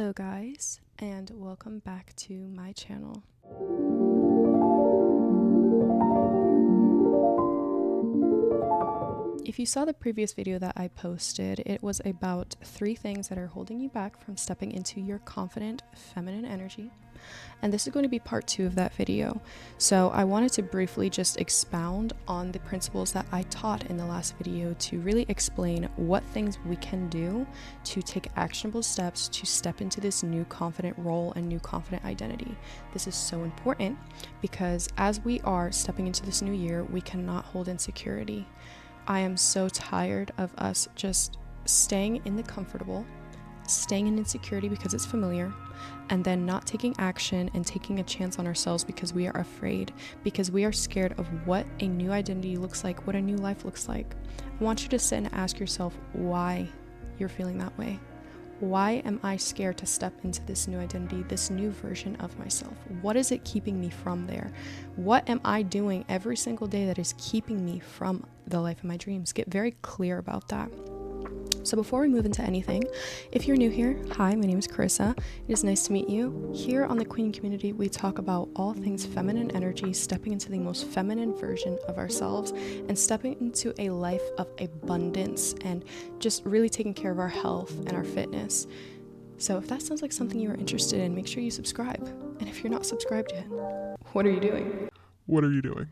Hello guys, and welcome back to my channel. If you saw the previous video that I posted, it was about 3 things that are holding you back from stepping into your confident feminine energy. And this is going to be part 2 of that video. So I wanted to briefly just expound on the principles that I taught in the last video to really explain what things we can do to take actionable steps to step into this new confident role and new confident identity. This is so important because as we are stepping into this new year, we cannot hold insecurity. I am so tired of us just staying in the comfortable, staying in insecurity because it's familiar, and then not taking action and taking a chance on ourselves because we are afraid, because we are scared of what a new identity looks like, what a new life looks like. I want you to sit and ask yourself why you're feeling that way. Why am I scared to step into this new identity, this new version of myself? What is it keeping me from there? What am I doing every single day that is keeping me from the life of my dreams? Get very clear about that. So before we move into anything, if you're new here, hi, my name is Carissa. It is nice to meet you. Here on the Queen community, we talk about all things feminine energy, stepping into the most feminine version of ourselves and stepping into a life of abundance and just really taking care of our health and our fitness. So if that sounds like something you are interested in, make sure you subscribe. And if you're not subscribed yet, what are you doing? What are you doing?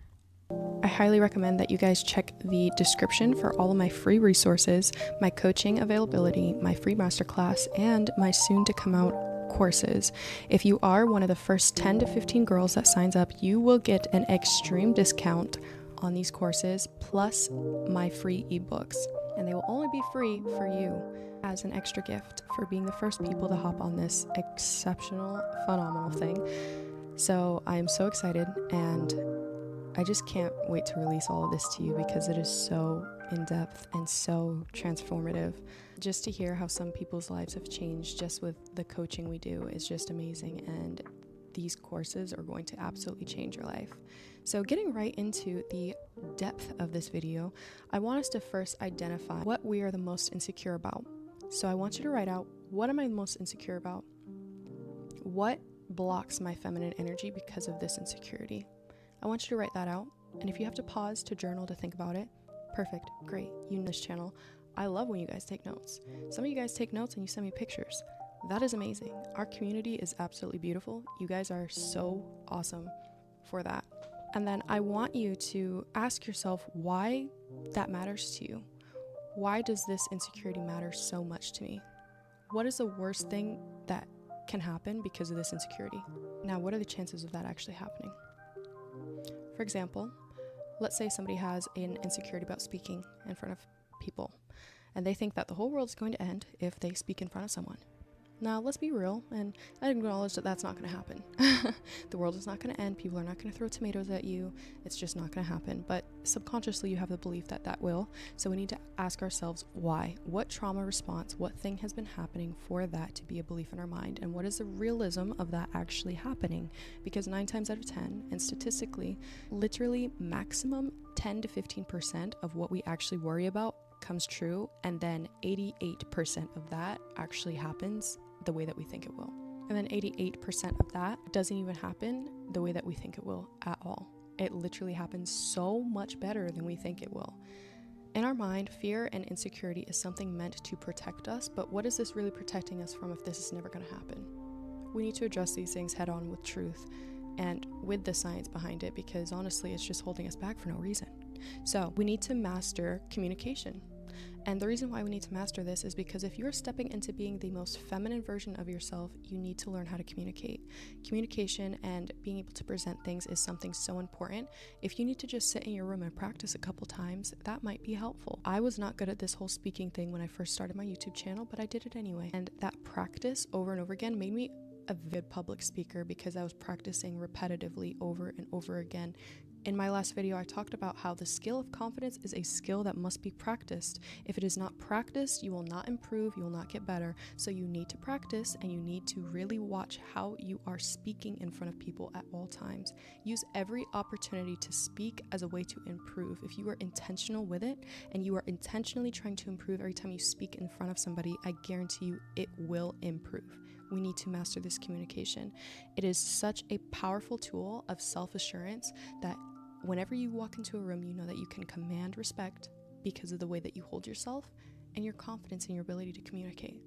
I highly recommend that you guys check the description for all of my free resources, my coaching availability, my free masterclass, and my soon to come out courses. If you are one of the first 10 to 15 girls that signs up, you will get an extreme discount on these courses plus my free ebooks. And they will only be free for you as an extra gift for being the first people to hop on this exceptional, phenomenal thing. So I am so excited, and I just can't wait to release all of this to you because it is so in-depth and so transformative. Just to hear how some people's lives have changed just with the coaching we do is just amazing, and these courses are going to absolutely change your life. So getting right into the depth of this video, I want us to first identify what we are the most insecure about. So I want you to write out, what am I most insecure about? What blocks my feminine energy because of this insecurity? I want you to write that out, and if you have to pause to journal to think about it, perfect, great. You know this channel, I love when you guys take notes. Some of you guys take notes and you send me pictures. That is amazing. Our community is absolutely beautiful. You guys are so awesome for that. And then I want you to ask yourself why that matters to you. Why does this insecurity matter so much to me? What is the worst thing that can happen because of this insecurity? Now, what are the chances of that actually happening? For example, let's say somebody has an insecurity about speaking in front of people, and they think that the whole world is going to end if they speak in front of someone. Now, let's be real and acknowledge that that's not going to happen. The world is not going to end. People are not going to throw tomatoes at you. It's just not going to happen. But subconsciously, you have the belief that that will. So we need to ask ourselves why. What trauma response, what thing has been happening for that to be a belief in our mind? And what is the realism of that actually happening? Because 9 times out of 10, and statistically, literally maximum 10 to 15% of what we actually worry about comes true, and then 88% of that actually happens the way that we think it will. And then 88% of that doesn't even happen the way that we think it will at all. It literally happens so much better than we think it will. In our mind, fear and insecurity is something meant to protect us, but what is this really protecting us from if this is never going to happen? We need to address these things head on with truth and with the science behind it, because honestly, it's just holding us back for no reason. So we need to master communication. And the reason why we need to master this is because if you're stepping into being the most feminine version of yourself, you need to learn how to communicate. Communication and being able to present things is something so important. If you need to just sit in your room and practice a couple times, that might be helpful. I was not good at this whole speaking thing when I first started my YouTube channel, but I did it anyway. And that practice over and over again made me a good public speaker because I was practicing repetitively over and over again. In my last video, I talked about how the skill of confidence is a skill that must be practiced. If it is not practiced, you will not improve, you will not get better. So you need to practice, and you need to really watch how you are speaking in front of people at all times. Use every opportunity to speak as a way to improve. If you are intentional with it, and you are intentionally trying to improve every time you speak in front of somebody, I guarantee you it will improve. We need to master this communication. It is such a powerful tool of self-assurance that whenever you walk into a room, you know that you can command respect because of the way that you hold yourself and your confidence in your ability to communicate.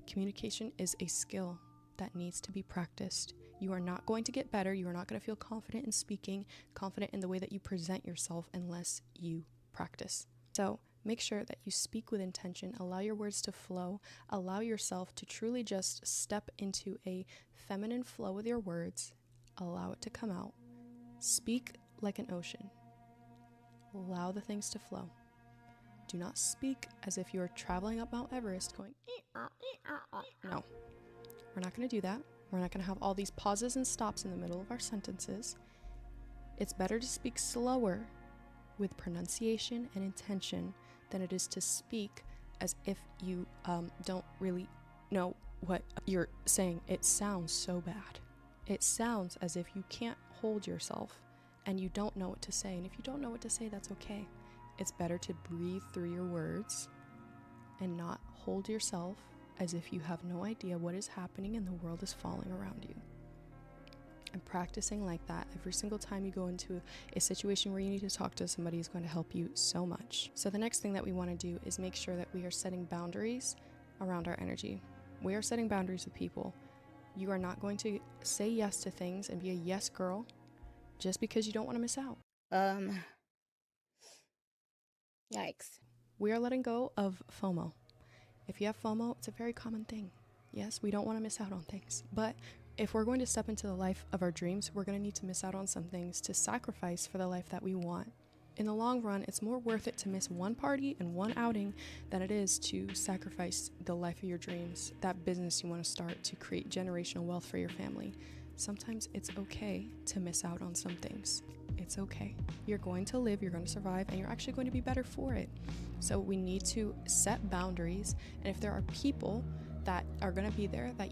Communication is a skill that needs to be practiced. You are not going to get better. You are not going to feel confident in speaking, confident in the way that you present yourself unless you practice. So make sure that you speak with intention, allow your words to flow, allow yourself to truly just step into a feminine flow with your words, allow it to come out. Speak like an ocean. Allow the things to flow. Do not speak as if you're traveling up Mount Everest going, no, we're not going to do that. We're not going to have all these pauses and stops in the middle of our sentences. It's better to speak slower with pronunciation and intention than it is to speak as if you don't really know what you're saying. It sounds so bad. It sounds as if you can't hold yourself and you don't know what to say. And if you don't know what to say, that's okay. It's better to breathe through your words and not hold yourself as if you have no idea what is happening and the world is falling around you. And practicing like that every single time you go into a situation where you need to talk to somebody is going to help you so much. So the next thing that we want to do is make sure that we are setting boundaries around our energy. We are setting boundaries with people. You are not going to say yes to things and be a yes girl just because you don't want to miss out. Yikes. We are letting go of FOMO. If you have FOMO, it's a very common thing. Yes, we don't want to miss out on things, but if we're going to step into the life of our dreams, we're going to need to miss out on some things to sacrifice for the life that we want. In the long run, it's more worth it to miss one party and one outing than it is to sacrifice the life of your dreams, that business you want to start to create generational wealth for your family. Sometimes it's okay to miss out on some things. It's okay. You're going to live, you're going to survive, and you're actually going to be better for it. So we need to set boundaries, and if there are people that are going to be there that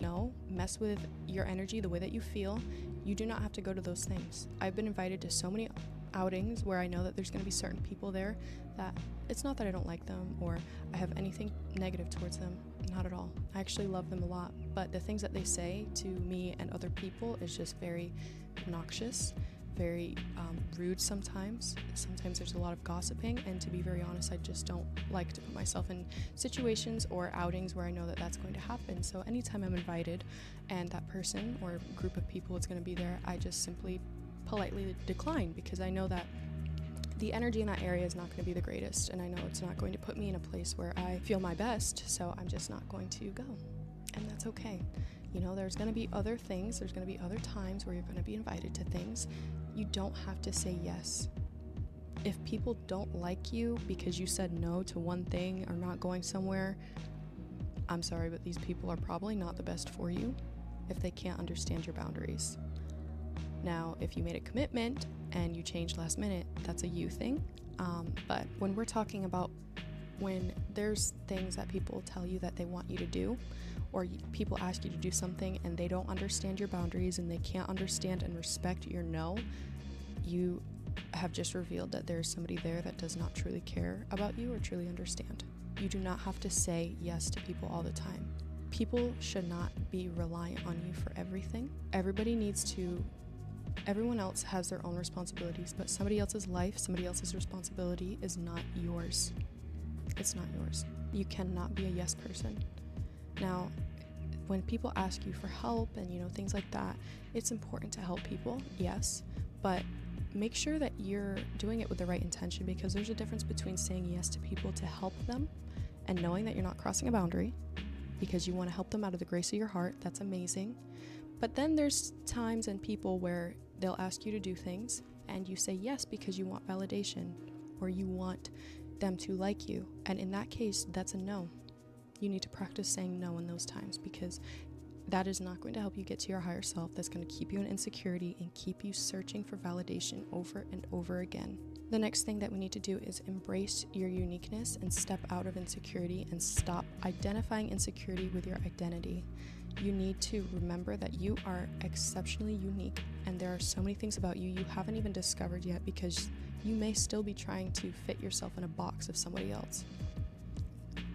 mess with your energy, the way that you feel, you do not have to go to those things. I've been invited to so many outings where I know that there's going to be certain people there that it's not that I don't like them or I have anything negative towards them. Not at all. I actually love them a lot, but the things that they say to me and other people is just very obnoxious, very rude sometimes. Sometimes there's a lot of gossiping, and to be very honest, I just don't like to put myself in situations or outings where I know that that's going to happen. So anytime I'm invited and that person or group of people is going to be there, I just simply politely decline, because I know that the energy in that area is not going to be the greatest, and I know it's not going to put me in a place where I feel my best, so I'm just not going to go. And that's okay. There's going to be other things, there's going to be other times where you're going to be invited to things. You don't have to say yes. If people don't like you because you said no to one thing or not going somewhere, I'm sorry, but these people are probably not the best for you if they can't understand your boundaries. Now, if you made a commitment and you changed last minute, that's a you thing. But when we're talking about when there's things that people tell you that they want you to do, or people ask you to do something and they don't understand your boundaries and they can't understand and respect your no, you have just revealed that there's somebody there that does not truly care about you or truly understand. You do not have to say yes to people all the time. People should not be reliant on you for everything. Everyone else has their own responsibilities, but somebody else's life, somebody else's responsibility is not yours. It's not yours. You cannot be a yes person. Now, when people ask you for help and things like that, it's important to help people, yes, but make sure that you're doing it with the right intention, because there's a difference between saying yes to people to help them and knowing that you're not crossing a boundary because you want to help them out of the grace of your heart. That's amazing. But then there's times and people where they'll ask you to do things and you say yes because you want validation or you want them to like you. And in that case, that's a no. You need to practice saying no in those times, because that is not going to help you get to your higher self. That's going to keep you in insecurity and keep you searching for validation over and over again. The next thing that we need to do is embrace your uniqueness and step out of insecurity and stop identifying insecurity with your identity. You need to remember that you are exceptionally unique, and there are so many things about you you haven't even discovered yet, because you may still be trying to fit yourself in a box of somebody else.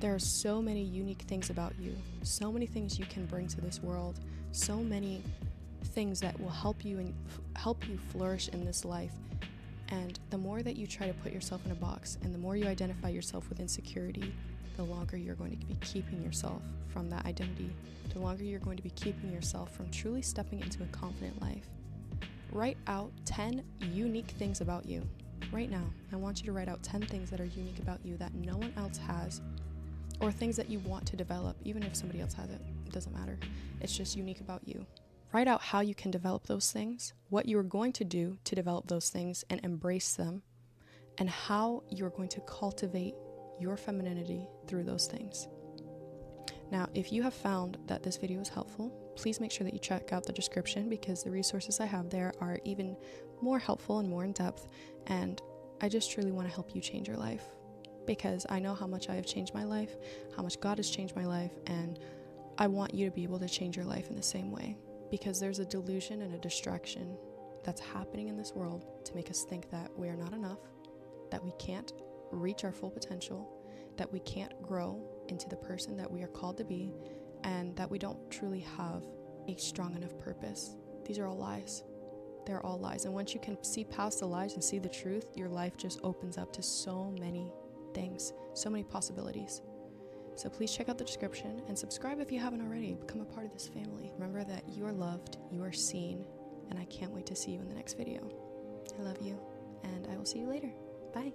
There are so many unique things about you, so many things you can bring to this world, so many things that will help you and help you flourish in this life. And the more that you try to put yourself in a box and the more you identify yourself with insecurity, the longer you're going to be keeping yourself from that identity, the longer you're going to be keeping yourself from truly stepping into a confident life. Write out 10 unique things about you. Right now, I want you to write out 10 things that are unique about you that no one else has, or things that you want to develop. Even if somebody else has it, it doesn't matter. It's just unique about you. Write out how you can develop those things, what you are going to do to develop those things and embrace them, and how you're going to cultivate your femininity through those things. Now, if you have found that this video is helpful, please make sure that you check out the description, because the resources I have there are even more helpful and more in depth, and I just truly want to help you change your life, because I know how much I have changed my life, how much God has changed my life, and I want you to be able to change your life in the same way, because there's a delusion and a distraction that's happening in this world to make us think that we are not enough, that we can't reach our full potential, that we can't grow into the person that we are called to be, and that we don't truly have a strong enough purpose. These are all lies. They're all lies. And once you can see past the lies and see the truth, your life just opens up to so many things, so many possibilities. So please check out the description and subscribe if you haven't already. Become a part of this family. Remember that you are loved, you are seen, and I can't wait to see you in the next video. I love you, and I will see you later. Bye.